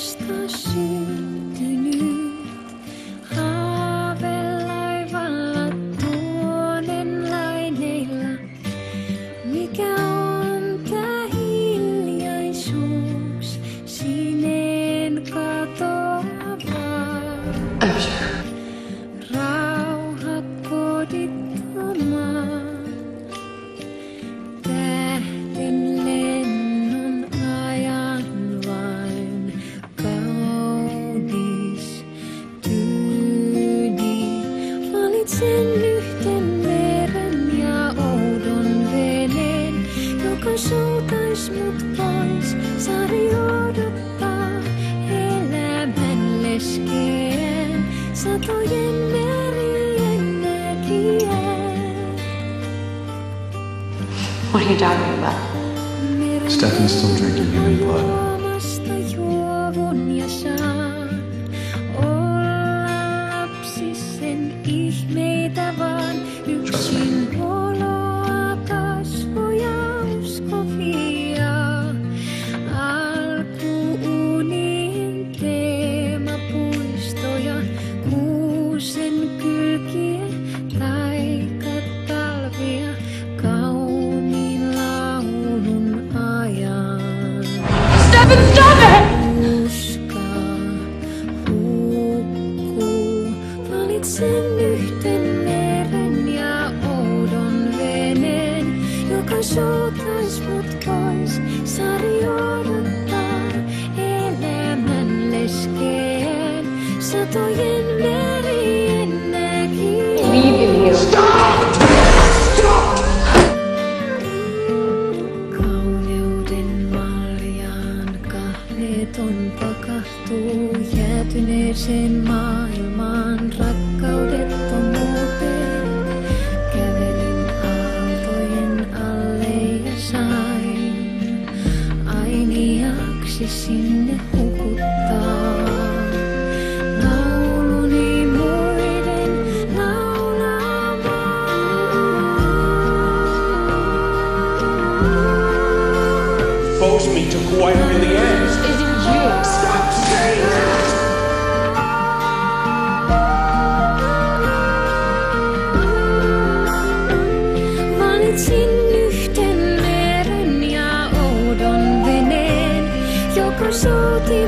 vasta syntynyt. Haavelaivalla tuonen laineilla. Mikä on tää hiljaisuus, sineen katoavaa? Rauha kodittomaan. Tähden lennon ajan vain kaunis tyyli. Valitsen yhten meren ja oudon veneen, joka soutais mut pois. Saari odottaa elämän leskeen, satojen merien näkijää. What are you talking about? Stephanie's still drinking human blood. Omasta juovun ja saan olla lapsi, sen ihmeitä vaan. Yksin oloa, kasvoja uskovia. Alkuunien teemapuistoja, kuusen kylkiä, taikatalvia. Kauniin laulun ajan. Stephan, stop it! Uska hukkuu. Valitsen yhten meren ja oudon veneen, joka soutais mut pois. Saari odottaa elämän leskeen, satojen merien näkijää. Leaving you. Kauneuden maljaan kahleton pakahtuu jäätyneeseen maailmaan rakkaudettomuuteen. Kävelin aaltojen alle ja sain ainiaksi sinne hukuttaa. Lauluni muiden laulamaan. Forced me to quiet in the end. Isn't you? Stop saying that! Valitsin yhten meren ja oudon veneen, joka souti